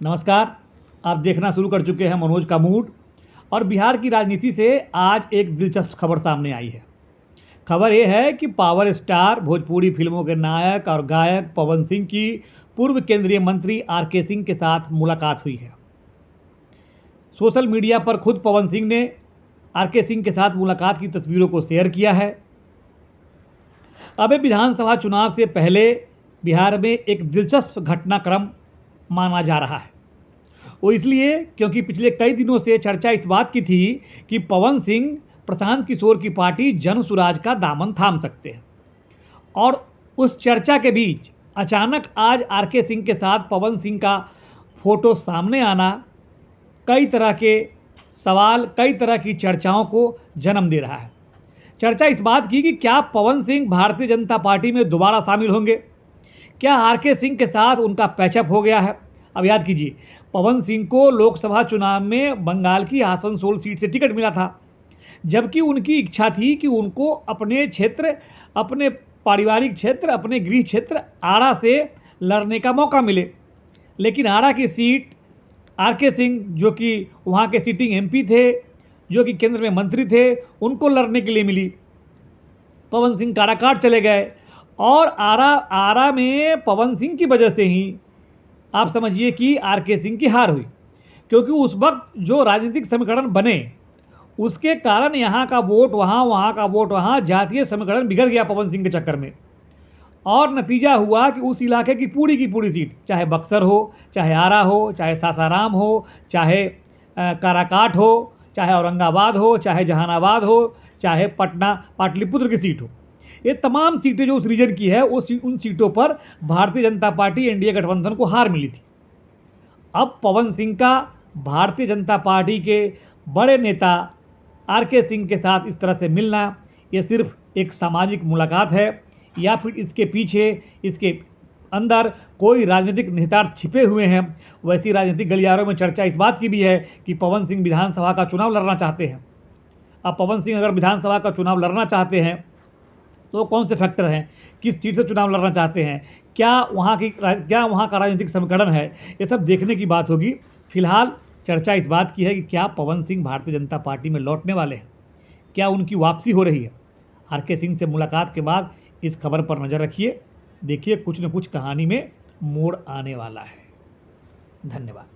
नमस्कार। आप देखना शुरू कर चुके हैं मनोज का मूड। और बिहार की राजनीति से आज एक दिलचस्प खबर सामने आई है। खबर ये है कि पावर स्टार भोजपुरी फिल्मों के नायक और गायक पवन सिंह की पूर्व केंद्रीय मंत्री आर.के. सिंह के साथ मुलाकात हुई है। सोशल मीडिया पर खुद पवन सिंह ने आर.के. सिंह के साथ मुलाकात की तस्वीरों को शेयर किया है। अब विधानसभा चुनाव से पहले बिहार में एक दिलचस्प घटनाक्रम माना जा रहा है। वो इसलिए क्योंकि पिछले कई दिनों से चर्चा इस बात की थी कि पवन सिंह प्रशांत किशोर की पार्टी जन सुराज का दामन थाम सकते हैं। और उस चर्चा के बीच अचानक आज आर.के. सिंह के साथ पवन सिंह का फोटो सामने आना कई तरह के सवाल, कई तरह की चर्चाओं को जन्म दे रहा है। चर्चा इस बात की कि क्या पवन सिंह भारतीय जनता पार्टी में दोबारा शामिल होंगे? क्या आर.के. सिंह के साथ उनका पैचअप हो गया है? अब याद कीजिए, पवन सिंह को लोकसभा चुनाव में बंगाल की आसनसोल सीट से टिकट मिला था, जबकि उनकी इच्छा थी कि उनको अपने क्षेत्र, अपने पारिवारिक क्षेत्र, अपने गृह क्षेत्र आरा से लड़ने का मौका मिले। लेकिन आरा की सीट आर.के. सिंह, जो कि वहाँ के सिटिंग एमपी थे, जो कि केंद्र में मंत्री थे, उनको लड़ने के लिए मिली। पवन सिंह काराकाट चले गए और आरा में पवन सिंह की वजह से ही आप समझिए कि आर.के. सिंह की हार हुई, क्योंकि उस वक्त जो राजनीतिक समीकरण बने उसके कारण यहाँ का वोट वहाँ, वहाँ का वोट वहाँ, जातीय समीकरण बिगड़ गया पवन सिंह के चक्कर में। और नतीजा हुआ कि उस इलाके की पूरी सीट, चाहे बक्सर हो, चाहे आरा हो, चाहे सासाराम हो, चाहे काराकाट हो, चाहे औरंगाबाद हो, चाहे जहानाबाद हो, चाहे पटना पाटलिपुत्र की सीट हो, ये तमाम सीटें जो उस रीजन की है उन सीटों पर भारतीय जनता पार्टी एनडीए गठबंधन को हार मिली थी। अब पवन सिंह का भारतीय जनता पार्टी के बड़े नेता आर.के. सिंह के साथ इस तरह से मिलना, ये सिर्फ एक सामाजिक मुलाकात है या फिर इसके पीछे, इसके अंदर कोई राजनीतिक निहितार्थ छिपे हुए हैं? वैसी राजनीतिक गलियारों में चर्चा इस बात की भी है कि पवन सिंह विधानसभा का चुनाव लड़ना चाहते हैं। अब पवन सिंह अगर विधानसभा का चुनाव लड़ना चाहते हैं तो कौन से फैक्टर हैं, किस सीट से चुनाव लड़ना चाहते हैं, क्या वहाँ का राजनीतिक समीकरण है, ये सब देखने की बात होगी। फिलहाल चर्चा इस बात की है कि क्या पवन सिंह भारतीय जनता पार्टी में लौटने वाले हैं, क्या उनकी वापसी हो रही है। आर.के. सिंह से मुलाकात के बाद इस खबर पर नज़र रखिए, देखिए कुछ न कुछ कहानी में मोड़ आने वाला है। धन्यवाद।